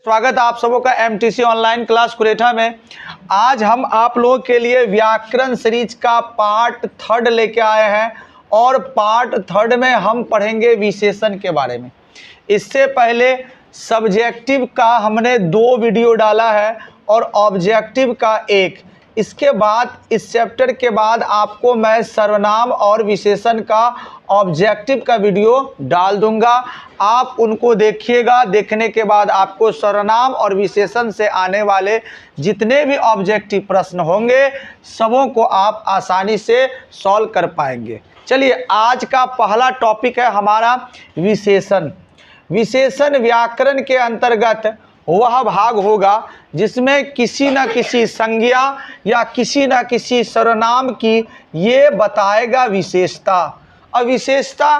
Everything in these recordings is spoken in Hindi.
स्वागत है आप सबों का एमटीसी ऑनलाइन क्लास कुरेठा में। आज हम आप लोगों के लिए व्याकरण सीरीज का पार्ट 3 लेके आए हैं और पार्ट 3 में हम पढ़ेंगे विशेषण के बारे में। इससे पहले सब्जेक्टिव का हमने 2 वीडियो डाला है और ऑब्जेक्टिव का 1। इसके बाद इस चैप्टर के बाद आपको मैं सर्वनाम और विशेषण का ऑब्जेक्टिव का वीडियो डाल दूंगा। आप उनको देखिएगा। देखने के बाद आपको सर्वनाम और विशेषण से आने वाले जितने भी ऑब्जेक्टिव प्रश्न होंगे सबों को आप आसानी से सॉल्व कर पाएंगे। चलिए, आज का पहला टॉपिक है हमारा विशेषण। विशेषण व्याकरण के अंतर्गत वह भाग होगा जिसमें किसी न किसी संज्ञा या किसी न किसी सर्वनाम की ये बताएगा विशेषता। और विशेषता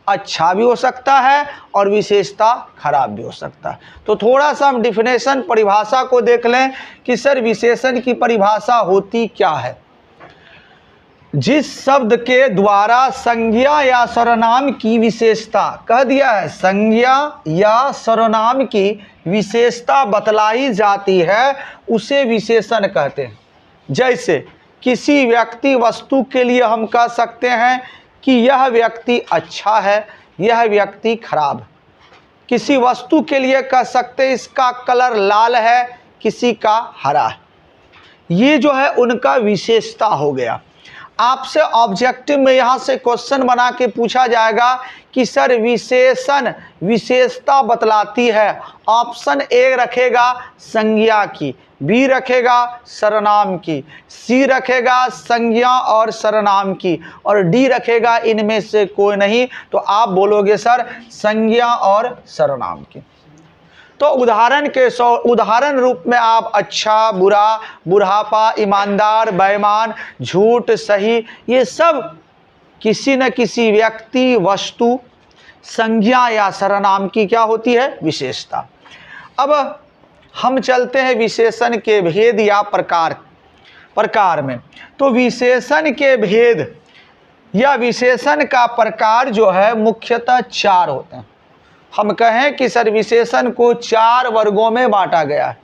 अच्छा भी हो सकता है और विशेषता खराब भी हो सकता है। तो थोड़ा सा हम डिफिनेशन परिभाषा को देख लें कि सर विशेषण की परिभाषा होती क्या है। जिस शब्द के द्वारा संज्ञा या सर्वनाम की विशेषता, कह दिया है संज्ञा या सर्वनाम की विशेषता बतलाई जाती है उसे विशेषण कहते हैं। जैसे किसी व्यक्ति वस्तु के लिए हम कह सकते हैं कि यह व्यक्ति अच्छा है, यह व्यक्ति खराब है। किसी वस्तु के लिए कह सकते हैं इसका कलर लाल है, किसी का हरा है। ये जो है उनका विशेषता हो गया। आपसे ऑब्जेक्टिव में यहाँ से क्वेश्चन बना के पूछा जाएगा कि सर विशेषण विशेषता बतलाती है। ऑप्शन ए रखेगा संज्ञा की, बी रखेगा सर्वनाम की, सी रखेगा संज्ञा और सर्वनाम की और डी रखेगा इनमें से कोई नहीं। तो आप बोलोगे सर संज्ञा और सर्वनाम की। तो उदाहरण रूप में आप अच्छा, बुरा, बुढ़ापा, ईमानदार, बेईमान, झूठ, सही, ये सब किसी न किसी व्यक्ति वस्तु संज्ञा या सर्वनाम की क्या होती है विशेषता। अब हम चलते हैं विशेषण के भेद या प्रकार में। तो विशेषण के भेद या विशेषण का प्रकार जो है मुख्यतः 4 होते हैं। हम कहें कि सर विशेषण को 4 वर्गों में बांटा गया है।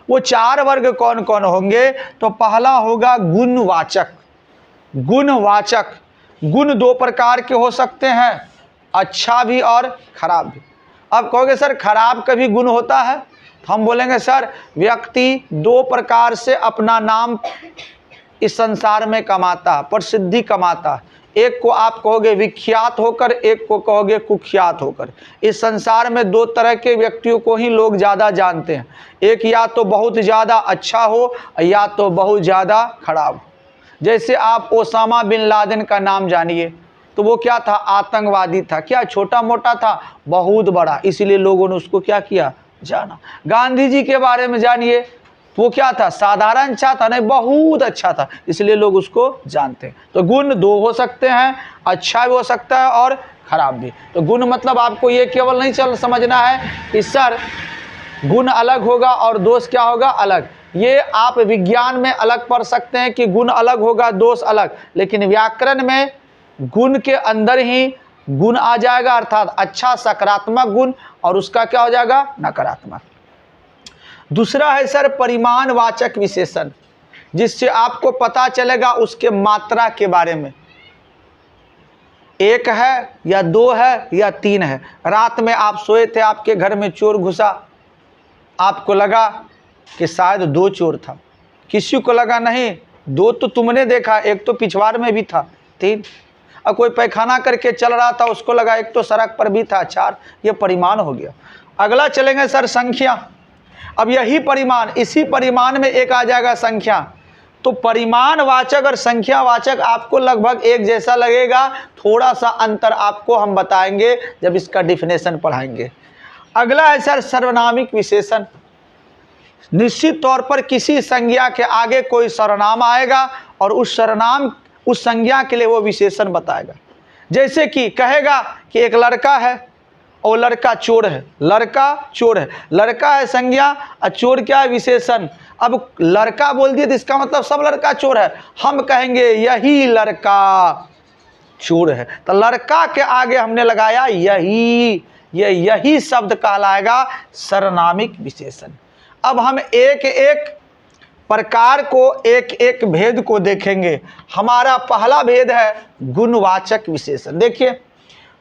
वो 4 वर्ग कौन कौन होंगे? तो पहला होगा गुणवाचक। गुणवाचक गुण 2 प्रकार के हो सकते हैं, अच्छा भी और खराब भी। अब कहोगे सर खराब का भी गुण होता है? तो हम बोलेंगे सर व्यक्ति 2 प्रकार से अपना नाम इस संसार में कमाता, प्रसिद्धि कमाता। एक को आप कहोगे विख्यात होकर, एक को कहोगे कुख्यात होकर। इस संसार में 2 तरह के व्यक्तियों को ही लोग ज़्यादा जानते हैं। एक या तो बहुत ज़्यादा अच्छा हो या तो बहुत ज़्यादा खराब हो। जैसे आप ओसामा बिन लादेन का नाम जानिए, तो वो क्या था? आतंकवादी था। क्या छोटा मोटा था? बहुत बड़ा, इसीलिए लोगों ने उसको क्या किया? जाना। गांधी जी के बारे में जानिए, वो क्या था? साधारण अच्छा था? नहीं, बहुत अच्छा था, इसलिए लोग उसको जानते हैं। तो गुण 2 हो सकते हैं, अच्छा भी हो सकता है और खराब भी। तो गुण मतलब आपको ये केवल नहीं समझना है कि सर गुण अलग होगा और दोष क्या होगा? अलग। ये आप विज्ञान में अलग पढ़ सकते हैं कि गुण अलग होगा, दोष अलग, लेकिन व्याकरण में गुण के अंदर ही गुण आ जाएगा, अर्थात अच्छा सकारात्मक गुण और उसका क्या हो जाएगा? नकारात्मक। दूसरा है सर परिमाणवाचक विशेषण, जिससे आपको पता चलेगा उसके मात्रा के बारे में। 1 है या 2 है या 3 है। रात में आप सोए थे, आपके घर में चोर घुसा, आपको लगा कि शायद 2 चोर था। किसी को लगा नहीं 2 तो तुमने देखा, 1 तो पिछवाड़ में भी था, 3। अब कोई पैखाना करके चल रहा था, उसको लगा 1 तो सड़क पर भी था, 4। ये परिमाण हो गया। अगला चलेंगे सर संख्या। अब यही परिमाण, इसी परिमाण में एक आ जाएगा संख्या। तो परिमाणवाचक और संख्यावाचक आपको लगभग एक जैसा लगेगा, थोड़ा सा अंतर आपको हम बताएंगे जब इसका डिफिनेशन पढ़ाएंगे। अगला है सर सर्वनामिक विशेषण। निश्चित तौर पर किसी संज्ञा के आगे कोई सर्वनाम आएगा और उस सर्वनाम उस संज्ञा के लिए वो विशेषण बताएगा। जैसे कि कहेगा कि एक लड़का है और लड़का चोर है। लड़का चोर है, लड़का है संज्ञा और चोर क्या है? विशेषण। अब लड़का बोल दिया तो इसका मतलब सब लड़का चोर है। हम कहेंगे यही लड़का चोर है, तो लड़का के आगे हमने लगाया यही, यही शब्द कहलाएगा सर्वनामिक विशेषण। अब हम एक एक प्रकार को, एक एक भेद को देखेंगे। हमारा पहला भेद है गुणवाचक विशेषण। देखिए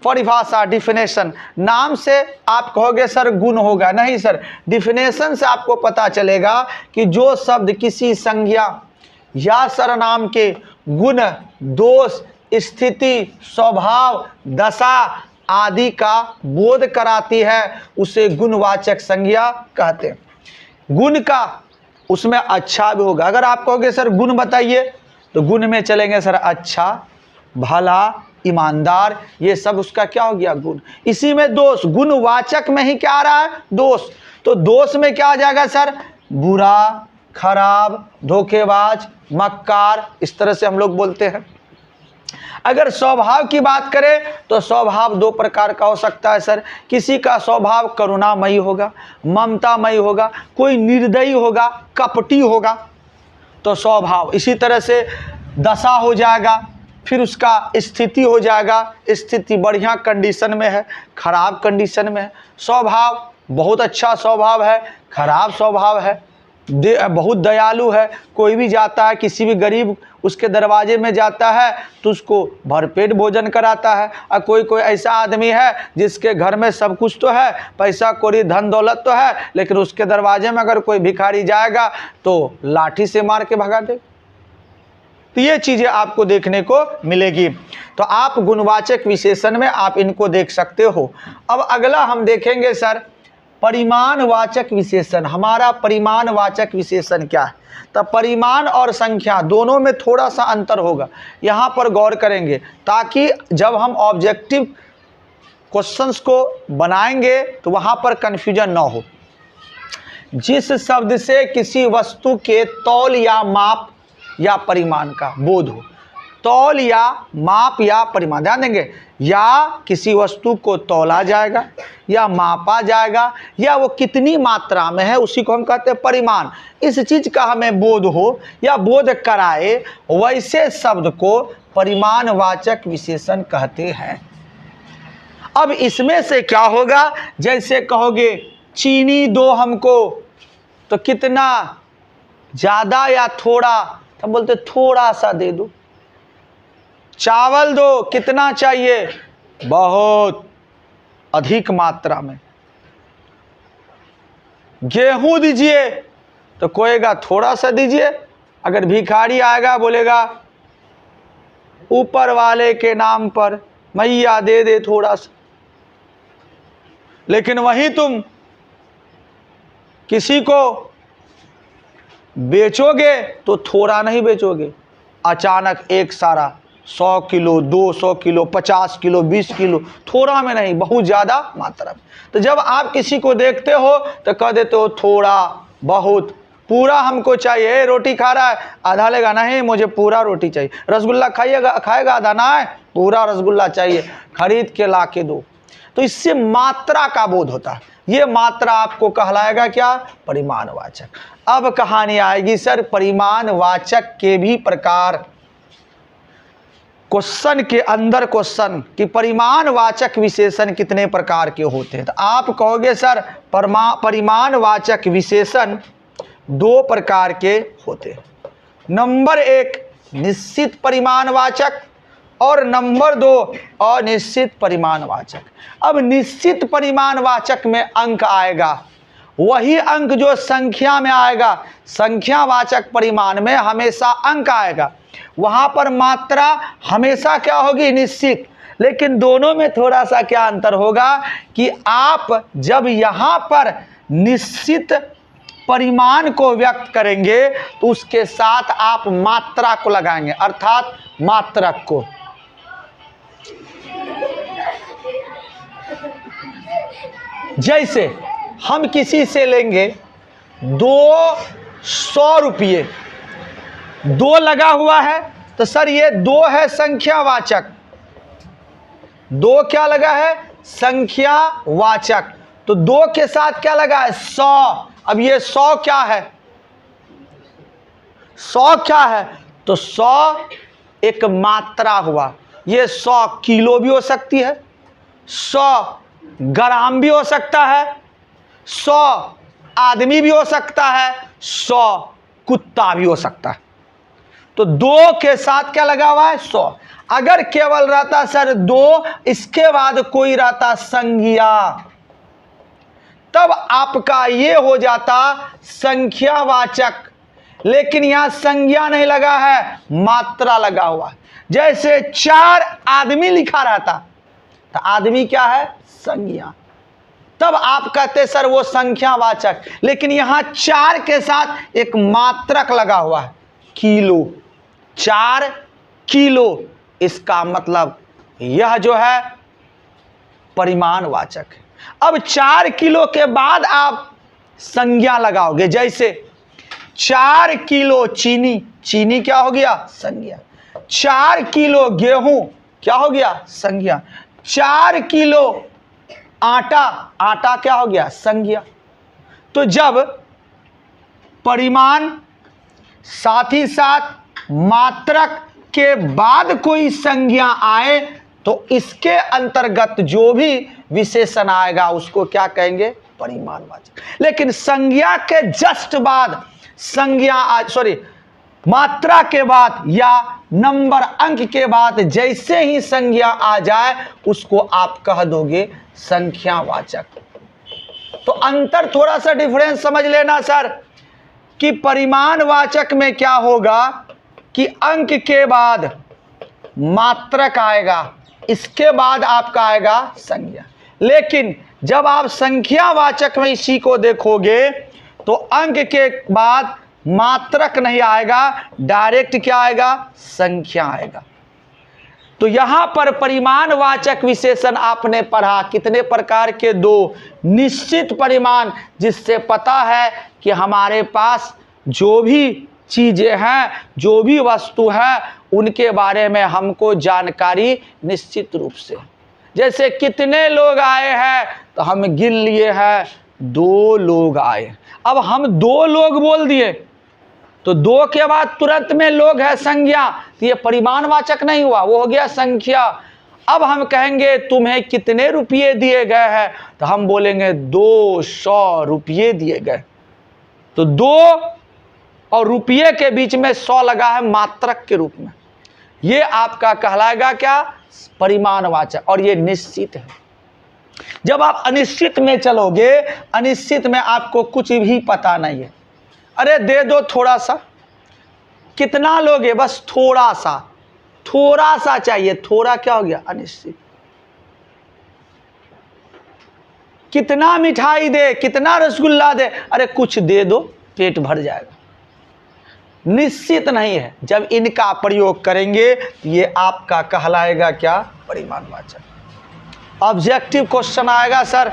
परिभाषा, डिफिनेशन। नाम से आप कहोगे सर गुण होगा, नहीं सर, डिफिनेशन से आपको पता चलेगा कि जो शब्द किसी संज्ञा या सर्वनाम के गुण, दोष, स्थिति, स्वभाव, दशा आदि का बोध कराती है उसे गुणवाचक संज्ञा कहते हैं। गुण का उसमें अच्छा भी होगा। अगर आप कहोगे सर गुण बताइए, तो गुण में चलेंगे सर अच्छा, भला, ईमानदार, ये सब उसका क्या हो गया गुण। इसी में दोष, गुणवाचक में ही क्या आ रहा है दोष, तो दोष में क्या आ जाएगा सर बुरा, खराब, धोखेबाज, मक्कार, इस तरह से हम लोग बोलते हैं। अगर स्वभाव की बात करें तो स्वभाव दो प्रकार का हो सकता है सर। किसी का स्वभाव करुणामयी होगा, ममतामयी होगा, कोई निर्दयी होगा, कपटी होगा, तो स्वभाव। इसी तरह से दशा हो जाएगा, फिर उसका स्थिति हो जाएगा, स्थिति बढ़िया कंडीशन में है, खराब कंडीशन में है। स्वभाव बहुत अच्छा स्वभाव है, खराब स्वभाव है, बहुत दयालु है, कोई भी जाता है किसी भी गरीब उसके दरवाजे में जाता है तो उसको भरपेट भोजन कराता है। और कोई कोई ऐसा आदमी है जिसके घर में सब कुछ तो है, पैसा कौड़ी धन दौलत तो है, लेकिन उसके दरवाजे में अगर कोई भिखारी जाएगा तो लाठी से मार के भगा दे। तो ये चीज़ें आपको देखने को मिलेगी। तो आप गुणवाचक विशेषण में आप इनको देख सकते हो। अब अगला हम देखेंगे सर परिमाणवाचक विशेषण। हमारा परिमाणवाचक विशेषण क्या है, तो परिमाण और संख्या दोनों में थोड़ा सा अंतर होगा, यहाँ पर गौर करेंगे ताकि जब हम ऑब्जेक्टिव क्वेश्चंस को बनाएंगे तो वहाँ पर कन्फ्यूजन ना हो। जिस शब्द से किसी वस्तु के तौल या माप या परिमाण का बोध हो, तौल या माप या परिमाण, ध्यान देंगे, या किसी वस्तु को तौला जाएगा या मापा जाएगा या वो कितनी मात्रा में है उसी को हम कहते हैं परिमाण। इस चीज़ का हमें बोध हो या बोध कराए वैसे शब्द को परिमाणवाचक विशेषण कहते हैं। अब इसमें से क्या होगा, जैसे कहोगे चीनी दो हमको, तो कितना, ज़्यादा या थोड़ा, तो बोलते थोड़ा सा दे दो। चावल दो, कितना चाहिए, बहुत अधिक मात्रा में। गेहूं दीजिए, तो कोएगा थोड़ा सा दीजिए। अगर भिखारी आएगा बोलेगा ऊपर वाले के नाम पर मैया दे दे थोड़ा सा। लेकिन वहीं तुम किसी को बेचोगे तो थोड़ा नहीं बेचोगे, अचानक एक सारा 100 किलो, 200 किलो, 50 किलो, 20 किलो, थोड़ा में नहीं, बहुत ज़्यादा मात्रा में। तो जब आप किसी को देखते हो तो कह देते हो थोड़ा, बहुत, पूरा हमको चाहिए। रोटी खा रहा है, आधा लेगा, नहीं मुझे पूरा रोटी चाहिए। रसगुल्ला खाइएगा, खाएगा आधा, ना है पूरा रसगुल्ला चाहिए, खरीद के ला के दो। तो इससे मात्रा का बोध होता है। ये मात्रा आपको कहलाएगा क्या, परिमाणवाचक। अब कहानी आएगी सर परिमाणवाचक के भी प्रकार। क्वेश्चन के अंदर क्वेश्चन कि परिमाणवाचक विशेषण कितने प्रकार के होते हैं, तो आप कहोगे सर परिमाणवाचक विशेषण दो प्रकार के होते हैं। नंबर एक निश्चित परिमाणवाचक और नंबर दो अनिश्चित परिमाणवाचक। अब निश्चित परिमाणवाचक में अंक आएगा, वही अंक जो संख्या में आएगा। संख्यावाचक परिमाण में हमेशा अंक आएगा, वहाँ पर मात्रा हमेशा क्या होगी, निश्चित। लेकिन दोनों में थोड़ा सा क्या अंतर होगा कि आप जब यहाँ पर निश्चित परिमाण को व्यक्त करेंगे तो उसके साथ आप मात्रा को लगाएंगे, अर्थात मात्रक को। जैसे हम किसी से लेंगे 200 रुपये, दो लगा हुआ है तो सर ये दो है संख्यावाचक, दो क्या लगा है, संख्यावाचक। तो दो के साथ क्या लगा है, 100। अब ये 100 क्या है, 100 क्या है, तो 100 एक मात्रा हुआ। ये 100 किलो भी हो सकती है, 100 ग्राम भी हो सकता है, 100 आदमी भी हो सकता है, 100 कुत्ता भी हो सकता है। तो 2 के साथ क्या लगा हुआ है? 100। अगर केवल रहता सर 2, इसके बाद कोई रहता संज्ञा, तब आपका ये हो जाता संख्यावाचक। लेकिन यहां संज्ञा नहीं लगा है, मात्रा लगा हुआ है। जैसे 4 आदमी लिखा रहता तो आदमी क्या है? संज्ञा। तब आप कहते सर वो संख्यावाचक। लेकिन यहां 4 के साथ एक मात्रक लगा हुआ है, किलो, 4 किलो। इसका मतलब यह जो है परिमाणवाचक है। अब 4 किलो के बाद आप संज्ञा लगाओगे। जैसे 4 किलो चीनी, चीनी क्या हो गया? संज्ञा। 4 किलो गेहूं क्या हो गया? संज्ञा। 4 किलो आटा, आटा क्या हो गया? संज्ञा। तो जब परिमाण साथ ही साथ मात्रक के बाद कोई संज्ञा आए तो इसके अंतर्गत जो भी विशेषण आएगा उसको क्या कहेंगे? परिमाणवाचक। लेकिन संज्ञा के जस्ट बाद मात्रा के बाद या नंबर अंक के बाद जैसे ही संज्ञा आ जाए उसको आप कह दोगे संख्यावाचक। तो अंतर थोड़ा सा डिफरेंस समझ लेना सर, कि परिमाणवाचक में क्या होगा कि अंक के बाद मात्रक आएगा, इसके बाद आपका आएगा संज्ञा। लेकिन जब आप संख्यावाचक में इसी को देखोगे तो अंक के बाद मात्रक नहीं आएगा, डायरेक्ट क्या आएगा? संख्या आएगा। तो यहां पर परिमाणवाचक विशेषण आपने पढ़ा कितने प्रकार के? 2। निश्चित परिमाण, जिससे पता है कि हमारे पास जो भी चीजें हैं, जो भी वस्तु है, उनके बारे में हमको जानकारी निश्चित रूप से। जैसे कितने लोग आए हैं तो हम गिन लिए हैं 2 लोग आए। अब हम 2 लोग बोल दिए तो 2 के बाद तुरंत में लोग है संज्ञा, तो ये परिमाणवाचक नहीं हुआ, वो हो गया संख्या। अब हम कहेंगे तुम्हें कितने रुपये दिए गए हैं तो हम बोलेंगे 200 रुपये दिए गए। तो 2 और रुपये के बीच में 100 लगा है मात्रक के रूप में। ये आपका कहलाएगा क्या? परिमाणवाचक। और ये निश्चित है। जब आप अनिश्चित में चलोगे, अनिश्चित में आपको कुछ भी पता नहीं है, अरे दे दो थोड़ा सा, कितना लोगे? बस थोड़ा सा, थोड़ा सा चाहिए। थोड़ा क्या हो गया? अनिश्चित। कितना मिठाई दे, कितना रसगुल्ला दे, अरे कुछ दे दो पेट भर जाएगा। निश्चित नहीं है। जब इनका प्रयोग करेंगे ये आपका कहलाएगा क्या? परिमाणवाचक। ऑब्जेक्टिव क्वेश्चन आएगा सर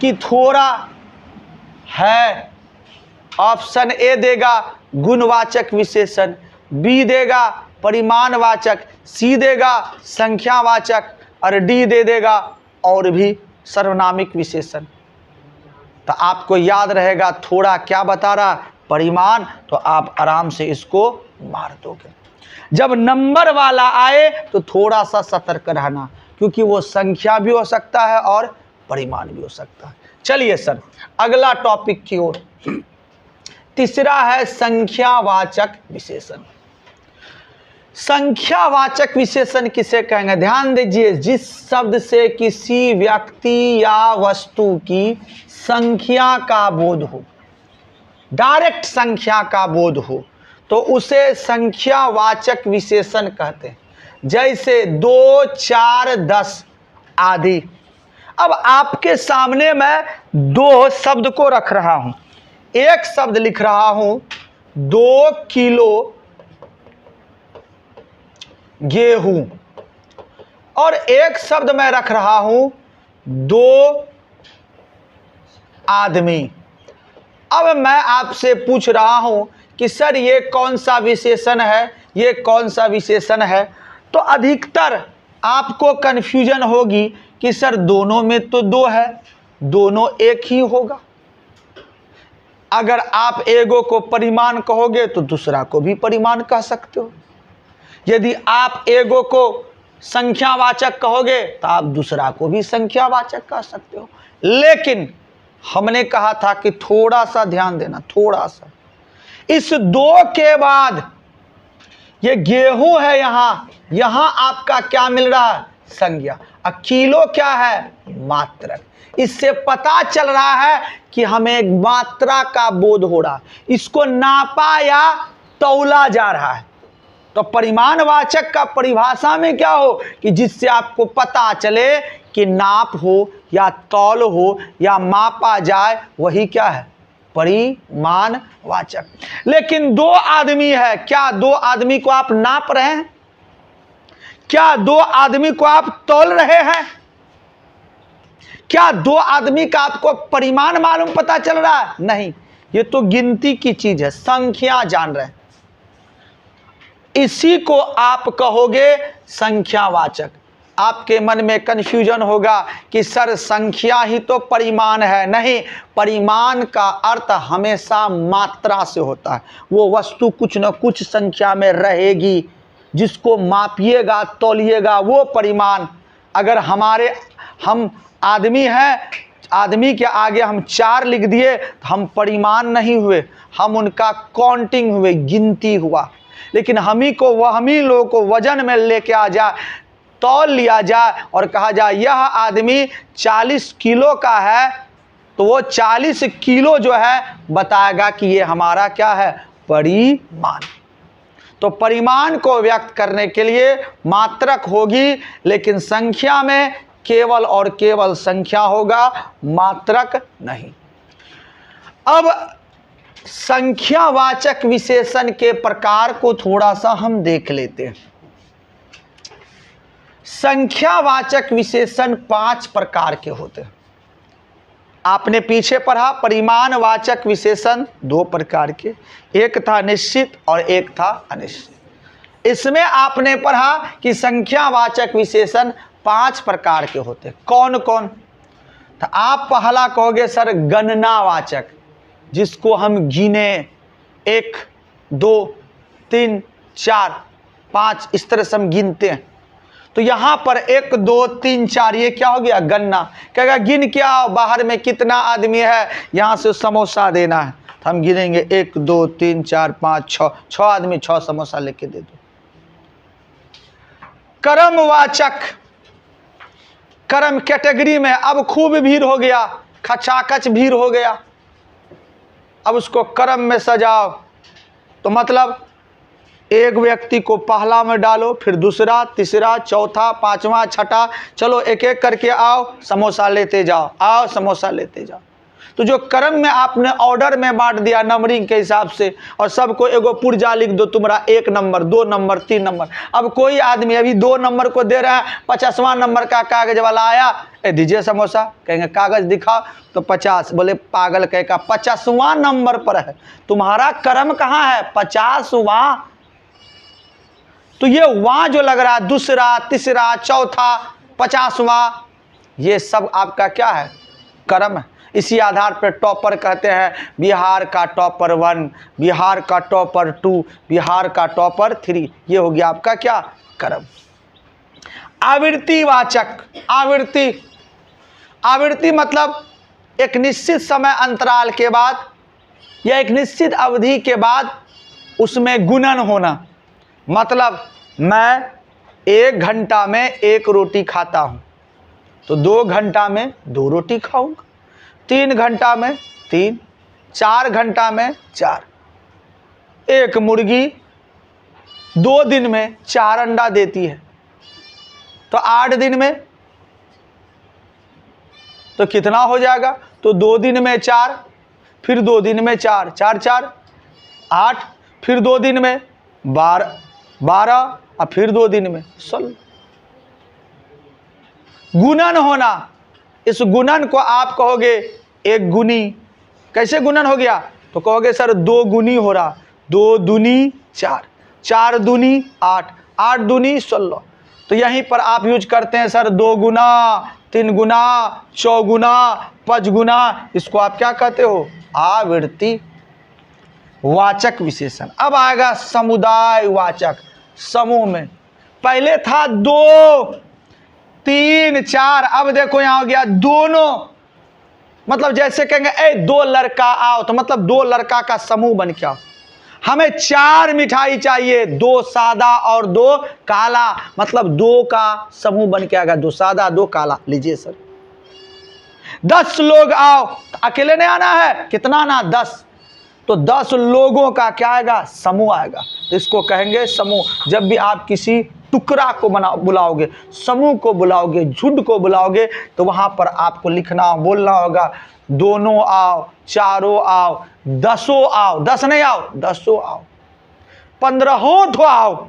कि थोड़ा है, ऑप्शन ए देगा गुणवाचक विशेषण, बी देगा परिमाणवाचक, सी देगा संख्यावाचक और डी दे देगा और भी सर्वनामिक विशेषण। तो आपको याद रहेगा थोड़ा क्या बता रहा? परिमाण। तो आप आराम से इसको मार दोगे। जब नंबर वाला आए तो थोड़ा सा सतर्क रहना, क्योंकि वो संख्या भी हो सकता है और परिमाण भी हो सकता है। चलिए सर अगला टॉपिक की ओर। तीसरा है संख्यावाचक विशेषण। संख्यावाचक विशेषण किसे कहेंगे? ध्यान दीजिए, जिस शब्द से किसी व्यक्ति या वस्तु की संख्या का बोध हो, डायरेक्ट संख्या का बोध हो, तो उसे संख्यावाचक विशेषण कहते हैं। जैसे 2, 4, 10 आदि। अब आपके सामने मैं 2 शब्द को रख रहा हूं, एक शब्द लिख रहा हूं 2 किलो गेहूं, और एक शब्द मैं रख रहा हूं 2 आदमी। अब मैं आपसे पूछ रहा हूं कि सर ये कौन सा विशेषण है, ये कौन सा विशेषण है? तो अधिकतर आपको कन्फ्यूजन होगी कि सर दोनों में तो 2 है, दोनों एक ही होगा। अगर आप एगो को परिमाण कहोगे तो दूसरा को भी परिमाण कह सकते हो। यदि आप एगो को संख्यावाचक कहोगे तो आप दूसरा को भी संख्यावाचक कह सकते हो। लेकिन हमने कहा था कि थोड़ा सा ध्यान देना, थोड़ा सा। इस 2 के बाद ये गेहूं है, यहां आपका क्या मिल रहा है? संज्ञा। और किलो क्या है? मात्रक। इससे पता चल रहा है कि हमें मात्रा का बोध हो रहा है, इसको नापा या तौला जा रहा है। तो परिमाणवाचक का परिभाषा में क्या हो कि जिससे आपको पता चले कि नाप हो या तौल हो या मापा जाए, वही क्या है? परिमाणवाचक। लेकिन 2 आदमी है, क्या 2 आदमी को आप नाप रहे हैं? क्या 2 आदमी को आप तौल रहे हैं? क्या 2 आदमी का आपको परिमाण मालूम पता चल रहा है? नहीं, ये तो गिनती की चीज है, संख्या जान रहे हैं। इसी को आप कहोगे संख्यावाचक। आपके मन में कंफ्यूजन होगा कि सर संख्या ही तो परिमाण है। नहीं, परिमाण का अर्थ हमेशा मात्रा से होता है। वो वस्तु कुछ न कुछ संख्या में रहेगी, जिसको मापिएगा तौलिएगा वो परिमाण। अगर हम आदमी हैं, आदमी के आगे हम 4 लिख दिए तो हम परिमाण नहीं हुए, हम उनका काउंटिंग हुए, गिनती हुआ। लेकिन हम ही लोगों को वजन में लेके आ जाए, तौल लिया जाए और कहा जाए यह आदमी 40 किलो का है, तो वो 40 किलो जो है बताएगा कि ये हमारा क्या है? परिमाण। तो परिमाण को व्यक्त करने के लिए मात्रक होगी, लेकिन संख्या में केवल और केवल संख्या होगा, मात्रक नहीं। अब संख्यावाचक विशेषण के प्रकार को थोड़ा सा हम देख लेते हैं। संख्यावाचक विशेषण 5 प्रकार के होते हैं। आपने पीछे पढ़ा परिमाणवाचक विशेषण 2 प्रकार के, एक था निश्चित और एक था अनिश्चित। इसमें आपने पढ़ा कि संख्यावाचक विशेषण 5 प्रकार के होते हैं। कौन कौन? तो आप पहला कहोगे सर गणनावाचक, जिसको हम गिने 1 2 3 4 5 इस तरह से हम गिनते हैं। तो यहां पर 1 2 3 4 ये क्या हो गया? गणना। कहेगा गिन के आओ बाहर में कितना आदमी है, यहां से समोसा देना है, तो हम गिनेंगे 1 2 3 4 5 6 आदमी 6 समोसा लेके दे दो। क्रमवाचक, क्रम कैटेगरी में अब खूब भीड़ हो गया, खचाखच भीड़ हो गया, अब उसको क्रम में सजाओ। तो मतलब एक व्यक्ति को पहला में डालो, फिर दूसरा, तीसरा, चौथा, 5वां, छठा, चलो एक एक करके आओ समोसा लेते जाओ, आओ समोसा लेते जाओ। तो जो क्रम में आपने ऑर्डर में बांट दिया नंबरिंग के हिसाब से, और सबको एगो पुर्जा लिख दो, तुम्हारा 1 नंबर 2 नंबर 3 नंबर। अब कोई आदमी अभी 2 नंबर को दे रहा है, 50वां नंबर का कागज वाला आया, दीजिए समोसा, कहेंगे कागज दिखाओ, तो 50, बोले पागल कहेगा 50वां नंबर पर है, तुम्हारा क्रम कहाँ है? 50वां। तो ये वहां जो लग रहा है दूसरा, तीसरा, चौथा, 50वां, ये सब आपका क्या है? क्रम है। इसी आधार पर टॉपर कहते हैं बिहार का टॉपर 1, बिहार का टॉपर 2, बिहार का टॉपर 3। ये हो गया आपका क्या? क्रम। आवृत्तिवाचक, आवृत्ति मतलब एक निश्चित समय अंतराल के बाद या एक निश्चित अवधि के बाद उसमें गुणन होना। मतलब मैं 1 घंटा में 1 रोटी खाता हूं, तो 2 घंटा में 2 रोटी खाऊंगा, 3 घंटा में 3, 4 घंटा में 4। एक मुर्गी 2 दिन में 4 अंडा देती है, तो 8 दिन में तो कितना हो जाएगा? तो 2 दिन में 4, फिर 2 दिन में 4, 4 4 8, फिर 2 दिन में 12 और फिर 2 दिन में 16। गुणन होना, इस गुणन को आप कहोगे एक गुनी। कैसे गुणन हो गया? तो कहोगे सर 2 गुनी हो रहा, 2 दूनी 4, 4 दूनी 8, 8 दूनी 16। तो यहीं पर आप यूज करते हैं सर 2 गुना, 3 गुना, 4 गुना, 5 गुना। इसको आप क्या कहते हो? आवृत्ति वाचक विशेषण। अब आएगा समुदाय वाचक, समूह में। पहले था 2 3 4, अब देखो यहां हो गया दोनों। मतलब जैसे कहेंगे ए 2 लड़का आओ, तो मतलब 2 लड़का का समूह बन के आओ। हमें 4 मिठाई चाहिए, 2 सादा और 2 काला, मतलब 2 का समूह बन के आएगा, 2 सादा 2 काला। लीजिए सर। 10 लोग आओ, अकेले नहीं आना है, कितना आना? 10। तो 10 लोगों का क्या आएगा? समूह आएगा। इसको कहेंगे समूह। जब भी आप किसी टुकड़ा को बुलाओगे, समूह को बुलाओगे, झुंड को बुलाओगे, तो वहां पर आपको लिखना बोलना होगा दोनों आओ, चारों आओ, 10 आओ। 10 नहीं आओ, 10 आओ, 15 ठो आओ,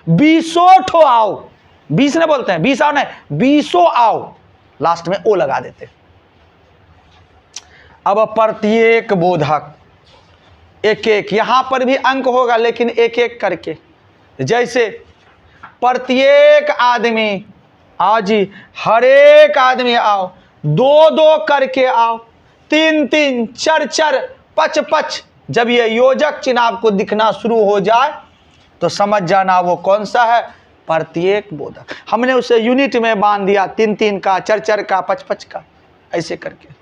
20 ठो आओ। 20 नहीं बोलते हैं, 20 आओ नहीं, 20 आओ, लास्ट में ओ लगा देते। अब प्रत्येक बोधक एक एक, यहां पर भी अंक होगा लेकिन एक एक करके। जैसे प्रत्येक आदमी आओ जी, हर एक आदमी आओ, 2 2 करके आओ, 3 3, 4 4, 5 5। जब ये योजक चिन्ह आपको दिखना शुरू हो जाए तो समझ जाना वो कौन सा है? प्रत्येक बोधक। हमने उसे यूनिट में बांध दिया, 3 3 का, 4 4 का, 5 5 का, ऐसे करके।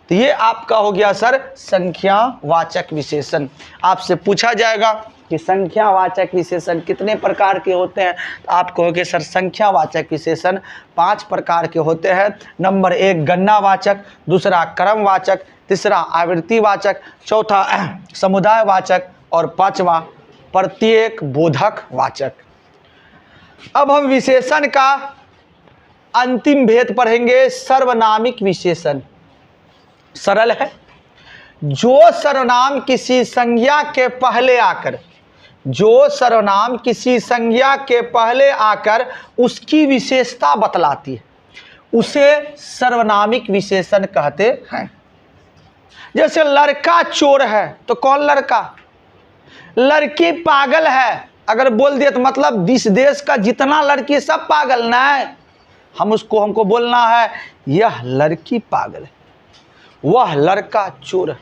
तो ये आपका हो गया सर संख्यावाचक विशेषण। आपसे पूछा जाएगा कि संख्यावाचक विशेषण कितने प्रकार के होते हैं, तो आप कहोगे सर संख्यावाचक विशेषण 5 प्रकार के होते हैं। नंबर 1 गणनावाचक, दूसरा क्रमवाचक, तीसरा आवृत्तिवाचक, चौथा समुदायवाचक और 5वां प्रत्येक बोधक वाचक। अब हम विशेषण का अंतिम भेद पढ़ेंगे, सर्वनामिक विशेषण। सरल है। जो सर्वनाम किसी संज्ञा के पहले आकर, जो सर्वनाम किसी संज्ञा के पहले आकर उसकी विशेषता बतलाती है, उसे सर्वनामिक विशेषण कहते हैं। जैसे लड़का चोर है, तो कौन लड़का? लड़की पागल है, अगर बोल दिया तो मतलब इस देश का जितना लड़की सब पागल ना है। हमको बोलना है यह लड़की पागल है, वह लड़का चोर है,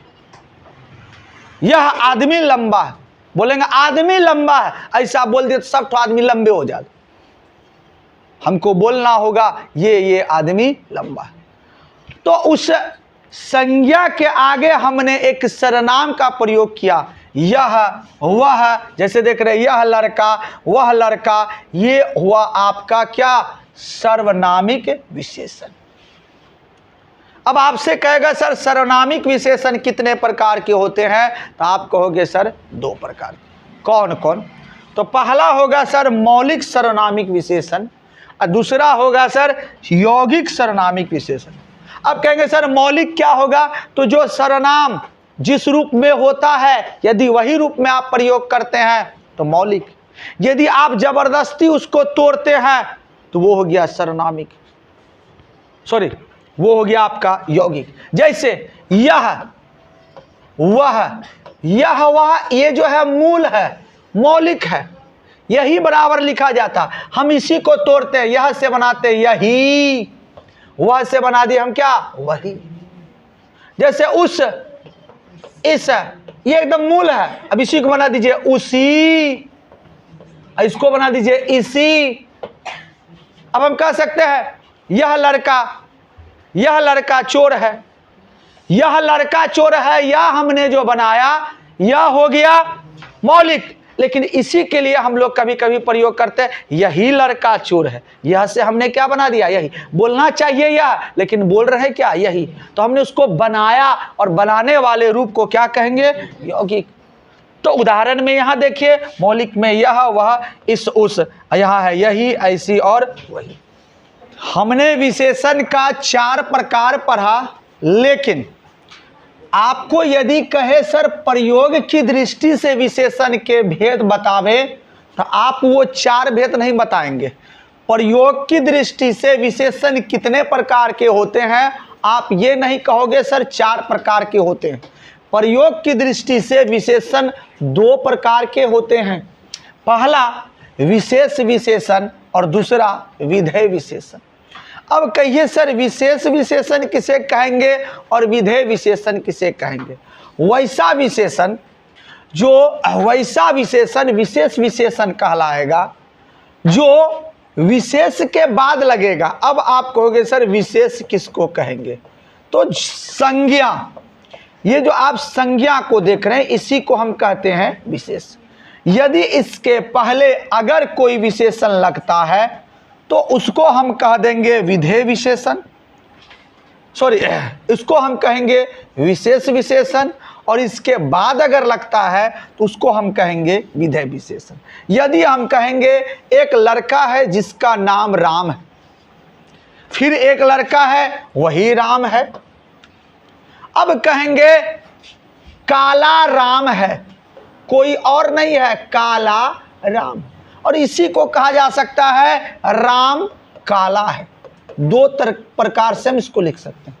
यह आदमी लंबा है। बोलेंगे आदमी लंबा है, ऐसा बोल दिया तो सब तो आदमी लंबे हो जाते। हमको बोलना होगा ये आदमी लंबा है। तो उस संज्ञा के आगे हमने एक सर्वनाम का प्रयोग किया, यह वह। जैसे देख रहे यह लड़का, वह लड़का, ये हुआ आपका क्या? सर्वनामिक विशेषण। अब आपसे कहेगा सर सर्वनामिक विशेषण कितने प्रकार के होते हैं, तो आप कहोगे सर 2 प्रकार। कौन कौन? तो पहला होगा सर मौलिक सर्वनामिक विशेषण और दूसरा होगा सर यौगिक सर्वनामिक विशेषण। अब कहेंगे सर मौलिक क्या होगा? तो जो सर्वनाम जिस रूप में होता है यदि वही रूप में आप प्रयोग करते हैं तो मौलिक। यदि आप जबरदस्ती उसको तोड़ते हैं तो वो हो गया सर्वनामिक, सॉरी वो हो गया आपका यौगिक। जैसे यह वह, यह वह, ये जो है मूल है, मौलिक है, यही बराबर लिखा जाता। हम इसी को तोड़ते हैं, यह से बनाते यही, वह से बना दिए हम क्या? वही। जैसे उस, इस, ये एकदम मूल है, अब इसी को बना दीजिए उसी, इसको बना दीजिए इसी। अब हम कह सकते हैं यह लड़का चोर है, यह लड़का चोर है, यह हमने जो बनाया यह हो गया मौलिक। लेकिन इसी के लिए हम लोग कभी कभी प्रयोग करते हैं यही लड़का चोर है, यह से हमने क्या बना दिया? यही। बोलना चाहिए यह, लेकिन बोल रहे क्या? यही। तो हमने उसको बनाया और बनाने वाले रूप को क्या कहेंगे? यौगिक। तो उदाहरण में यहाँ देखिए मौलिक में यह वह इस उस, यहाँ है यही ऐसी और वही। हमने विशेषण का 4 प्रकार पढ़ा, लेकिन आपको यदि कहे सर प्रयोग की दृष्टि से विशेषण के भेद बतावे तो आप वो 4 भेद नहीं बताएंगे। प्रयोग की दृष्टि से विशेषण कितने प्रकार के होते हैं आप ये नहीं कहोगे सर 4 प्रकार के होते हैं। प्रयोग की दृष्टि से विशेषण 2 प्रकार के होते हैं। पहला विशेष विशेषण और दूसरा विधेय विशेषण। अब कहिए सर विशेष विशेषण किसे कहेंगे और विधेय विशेषण किसे कहेंगे? वैसा विशेषण जो वैसा विशेषण विशेष विशेषण कहलाएगा जो विशेष के बाद लगेगा। अब आप कहोगे सर विशेष किसको कहेंगे, तो संज्ञा, ये जो आप संज्ञा को देख रहे हैं इसी को हम कहते हैं विशेष। यदि इसके पहले अगर कोई विशेषण लगता है तो उसको हम कह देंगे विधेय विशेषण, सॉरी इसको हम कहेंगे विशेष विशेषण, और इसके बाद अगर लगता है तो उसको हम कहेंगे विधेय विशेषण। यदि हम कहेंगे एक लड़का है जिसका नाम राम है, फिर एक लड़का है वही राम है, अब कहेंगे काला राम है, कोई और नहीं है, काला राम, और इसी को कहा जा सकता है राम काला है। दो प्रकार से हम इसको लिख सकते हैं,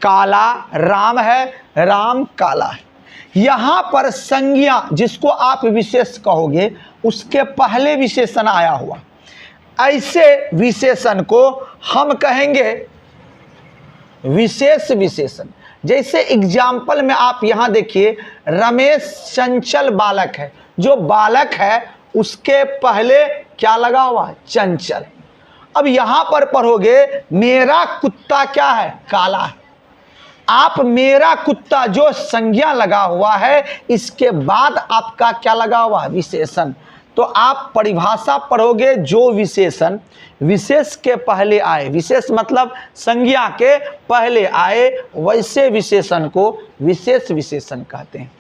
काला राम है, राम काला है। यहां पर संज्ञा जिसको आप विशेष कहोगे उसके पहले विशेषण आया हुआ, ऐसे विशेषण को हम कहेंगे विशेष विशेषण। जैसे एग्जाम्पल में आप यहां देखिए, रमेश चंचल बालक है, जो बालक है उसके पहले क्या लगा हुआ है, चंचल। अब यहां पर पढ़ोगे मेरा कुत्ता क्या है, काला है। आप मेरा कुत्ता जो संज्ञा लगा हुआ है इसके बाद आपका क्या लगा हुआ है, विशेषण। तो आप परिभाषा पढ़ोगे जो विशेषण विशेष के पहले आए, विशेष मतलब संज्ञा के पहले आए, वैसे विशेषण को विशेष विशेषण कहते हैं।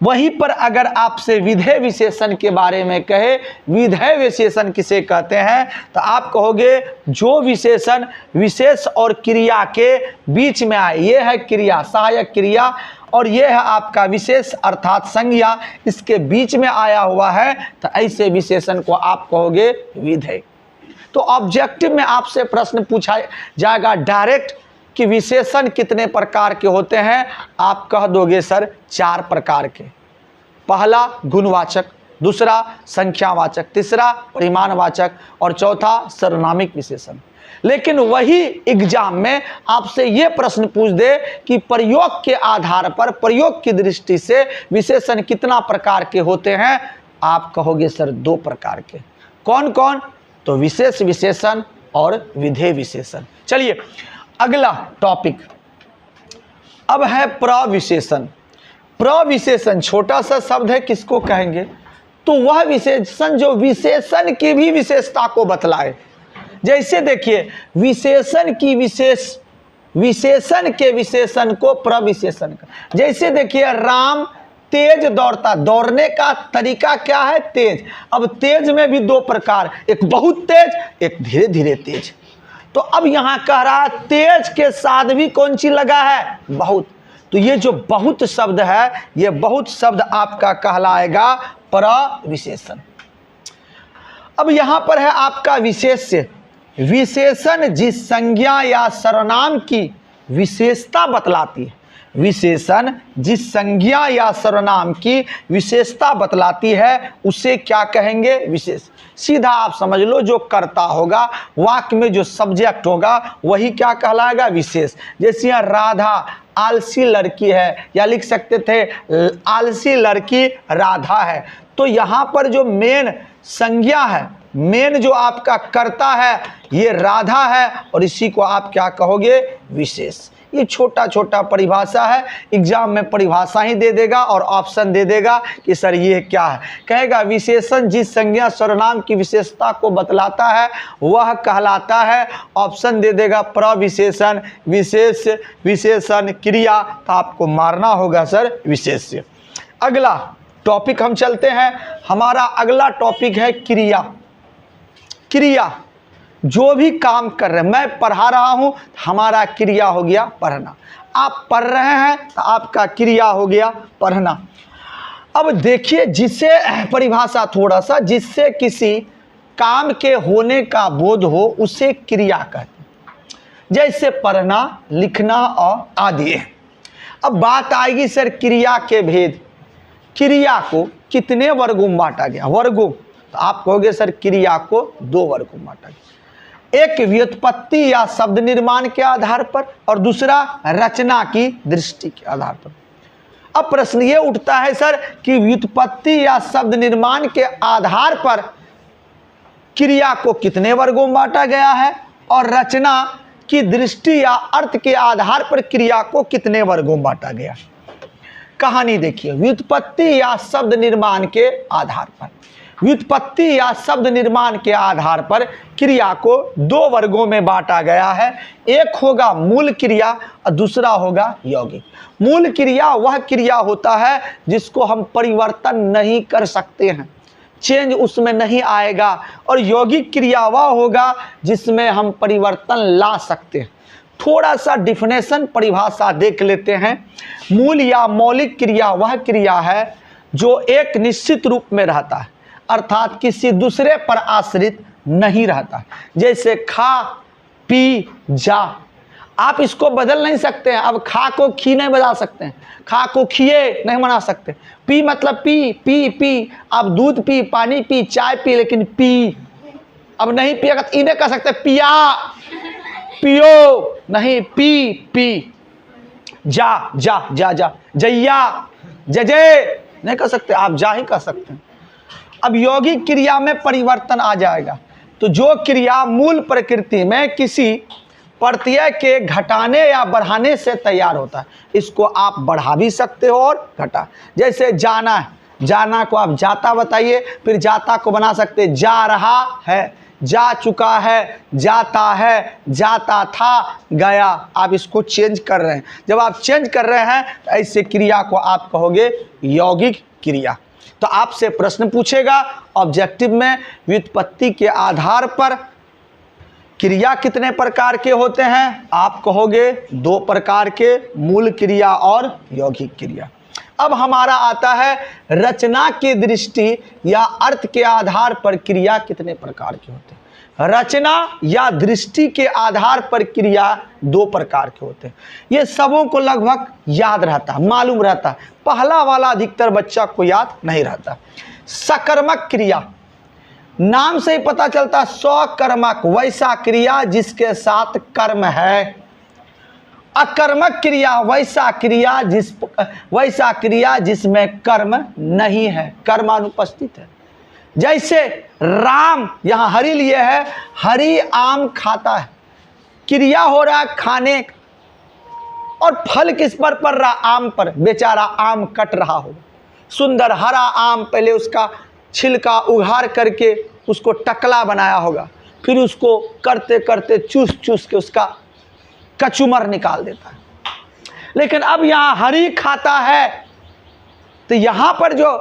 वहीं पर अगर आपसे विधेय विशेषण के बारे में कहे, विधेय विशेषण किसे कहते हैं, तो आप कहोगे जो विशेषण विशेष और क्रिया के बीच में आए, ये है क्रिया, सहायक क्रिया, और ये है आपका विशेष अर्थात संज्ञा, इसके बीच में आया हुआ है, तो ऐसे विशेषण को आप कहोगे विधेय। तो ऑब्जेक्टिव में आपसे प्रश्न पूछा जाएगा डायरेक्ट कि विशेषण कितने प्रकार के होते हैं, आप कह दोगे सर 4 प्रकार के। पहला गुणवाचक, दूसरा संख्यावाचक, तीसरा परिमाणवाचक और चौथा सर्वनामिक विशेषण। लेकिन वही एग्जाम में आपसे ये प्रश्न पूछ दे कि प्रयोग के आधार पर, प्रयोग की दृष्टि से विशेषण कितना प्रकार के होते हैं, आप कहोगे सर 2 प्रकार के। कौन कौन, तो विशेष विशेषण और विधेय विशेषण। चलिए अगला टॉपिक अब है प्रविशेषण। प्रविशेषण छोटा सा शब्द है, किसको कहेंगे, तो वह विशेषण जो विशेषण की भी विशेषता को बतलाए। जैसे देखिए विशेषण की विशेषण के विशेषण को प्रविशेषण का, जैसे देखिए राम तेज दौड़ता, दौड़ने का तरीका क्या है, तेज। अब तेज में भी 2 प्रकार, एक बहुत तेज, एक धीरे धीरे तेज। तो अब यहां कह रहा है तेज के साथ भी कौन सी लगा है, बहुत। तो ये जो बहुत शब्द है, ये बहुत शब्द आपका कहलाएगा प्रविशेषण। अब यहां पर है आपका विशेष्य। विशेषण जिस संज्ञा या सर्वनाम की विशेषता बतलाती है, विशेषण जिस संज्ञा या सर्वनाम की विशेषता बतलाती है उसे क्या कहेंगे, विशेष। सीधा आप समझ लो, जो कर्ता होगा, वाक्य में जो सब्जेक्ट होगा वही क्या कहलाएगा, विशेष। जैसे यहाँ राधा आलसी लड़की है, या लिख सकते थे आलसी लड़की राधा है। तो यहाँ पर जो मेन संज्ञा है, मेन जो आपका कर्ता है, ये राधा है, और इसी को आप क्या कहोगे, विशेष। ये छोटा छोटा परिभाषा है, एग्जाम में परिभाषा ही दे देगा और ऑप्शन दे देगा कि सर ये क्या है। कहेगा विशेषण जिस संज्ञा सर्वनाम की विशेषता को बतलाता है वह कहलाता है, ऑप्शन दे देगा प्रविशेषण, विशेष विशेषण, क्रिया, तो आपको मारना होगा सर विशेष्य। अगला टॉपिक हम चलते हैं, हमारा अगला टॉपिक है क्रिया। क्रिया जो भी काम कर रहे हैं, मैं पढ़ा रहा हूं, हमारा क्रिया हो गया पढ़ना। आप पढ़ रहे हैं तो आपका क्रिया हो गया पढ़ना। अब देखिए, जिसे परिभाषा थोड़ा सा, जिससे किसी काम के होने का बोध हो उसे क्रिया कहते हैं। जैसे पढ़ना, लिखना और आदि। अब बात आएगी सर क्रिया के भेद। क्रिया को कितने वर्गों में बांटा गया, वर्गों, तो आप कहोगे सर क्रिया को 2 वर्गों में बांटा गया। एक व्युत्पत्ति या शब्द निर्माण के आधार पर, और दूसरा रचना की दृष्टि के आधार पर। अब प्रश्न ये उठता है सर कि व्युत्पत्ति या शब्द निर्माण के आधार पर क्रिया को कितने वर्गों में बांटा गया है और रचना की दृष्टि या अर्थ के आधार पर क्रिया को कितने वर्गों में बांटा गया। कहानी देखिए, व्युत्पत्ति या शब्द निर्माण के आधार पर, व्युत्पत्ति या शब्द निर्माण के आधार पर क्रिया को दो वर्गों में बांटा गया है। एक होगा मूल क्रिया और दूसरा होगा यौगिक। मूल क्रिया वह क्रिया होता है जिसको हम परिवर्तन नहीं कर सकते हैं, चेंज उसमें नहीं आएगा, और यौगिक क्रिया वह होगा जिसमें हम परिवर्तन ला सकते हैं। थोड़ा सा डिफिनेशन परिभाषा देख लेते हैं। मूल या मौलिक क्रिया वह क्रिया है जो एक निश्चित रूप में रहता है, अर्थात किसी दूसरे पर आश्रित नहीं रहता। जैसे खा, पी, जा, आप इसको बदल नहीं सकते हैं। अब खा को खी नहीं बदल सकते हैं, खा को खिए नहीं बना सकते। पी मतलब पी, पी पी, आप दूध पी, पानी पी, चाय पी, लेकिन पी अब नहीं पिएगा तो इन्हें कह सकते पिया, पियो नहीं, पी पी। जा जा जा जा, जैया, जजे नहीं कह सकते, आप जा ही कह सकते हैं। अब यौगिक क्रिया में परिवर्तन आ जाएगा। तो जो क्रिया मूल प्रकृति में किसी प्रत्यय के घटाने या बढ़ाने से तैयार होता है, इसको आप बढ़ा भी सकते हो और घटा। जैसे जाना है, जाना को आप जाता बताइए, फिर जाता को बना सकते जा रहा है, जा चुका है, जाता है, जाता था, गया। आप इसको चेंज कर रहे हैं। जब आप चेंज कर रहे हैं तो ऐसे क्रिया को आप कहोगे यौगिक क्रिया। तो आपसे प्रश्न पूछेगा ऑब्जेक्टिव में, व्युत्पत्ति के आधार पर क्रिया कितने प्रकार के होते हैं? आप कहोगे दो प्रकार के, मूल क्रिया और यौगिक क्रिया। अब हमारा आता है रचना की दृष्टि या अर्थ के आधार पर क्रिया कितने प्रकार के होते हैं। रचना या दृष्टि के आधार पर क्रिया दो प्रकार के होते हैं। ये सबों को लगभग याद रहता है, मालूम रहता है। पहला वाला अधिकतर बच्चा को याद नहीं रहता। सकर्मक क्रिया, नाम से ही पता चलता है, सकर्मक वैसा क्रिया जिसके साथ कर्म है। अकर्मक क्रिया वैसा क्रिया जिसमें कर्म नहीं है, कर्म अनुपस्थित है। जैसे राम, यहाँ हरि लिए है, हरि आम खाता है, क्रिया हो रहा है खाने, और फल किस पर पड़ रहा? आम पर। बेचारा आम कट रहा होगा, सुंदर हरा आम, पहले उसका छिलका उघाड़ करके उसको टकला बनाया होगा, फिर उसको करते करते चूस चूस के उसका कचुमर निकाल देता है। लेकिन अब यहाँ हरी खाता है, तो यहाँ पर जो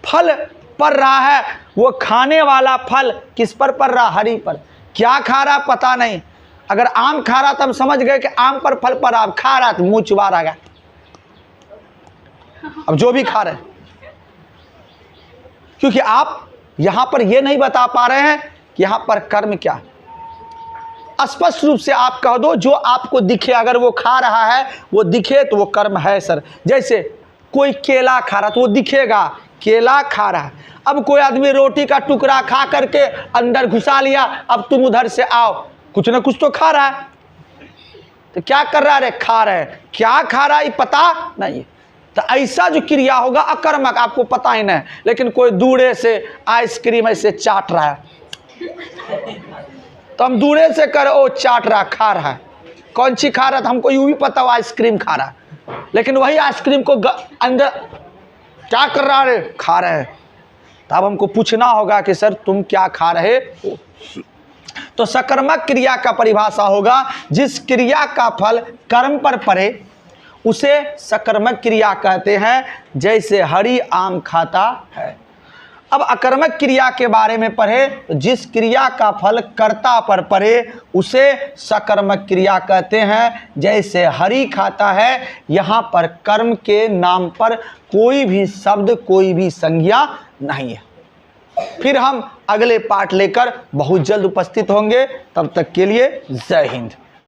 फल पड़ रहा है वो खाने वाला फल किस पर पड़ रहा? हरी पर। क्या खा रहा पता नहीं। अगर आम खा रहा तो हम समझ गए कि आम पर फल पड़ रहा, अब खा रहा तो मुंह चुबा रहा। अब जो भी खा रहे, क्योंकि आप यहां पर यह नहीं बता पा रहे हैं कि यहां पर कर्म क्या है। स्पष्ट रूप से आप कह दो जो आपको दिखे, अगर वो खा रहा है वो दिखे तो वो कर्म है सर। जैसे कोई केला खा रहा तो वो दिखेगा, केला खा रहा है। अब कोई आदमी रोटी का टुकड़ा खा करके अंदर घुसा लिया, अब तुम उधर से आओ, कुछ ना कुछ तो खा रहा है, तो क्या कर रहा है? खा रहे हैं। क्या खा रहा है पता नहीं। तो ऐसा जो क्रिया होगा अकर्मक, आपको पता ही नहीं, लेकिन कोई दूरे से आइसक्रीम ऐसे चाट रहा है, तो हम दूरे से कर ओ चाट रहा, खा रहा है। कौन सी खा रहा था हमको यूं भी पता, वो आइसक्रीम खा रहा है, लेकिन वही आइसक्रीम को अंदर क्या कर रहा है? खा रहे हैं। तो अब हमको पूछना होगा कि सर तुम क्या खा रहे हो? तो सकर्मक क्रिया का परिभाषा होगा जिस क्रिया का फल कर्म पर पड़े उसे सकर्मक क्रिया कहते हैं। जैसे हरि आम खाता है। अब अकर्मक क्रिया के बारे में पढ़े, जिस क्रिया का फल कर्ता पर पड़े उसे सकर्मक क्रिया कहते हैं। जैसे हरि खाता है, यहाँ पर कर्म के नाम पर कोई भी शब्द, कोई भी संज्ञा नहीं है। फिर हम अगले पाठ लेकर बहुत जल्द उपस्थित होंगे। तब तक के लिए जय हिंद।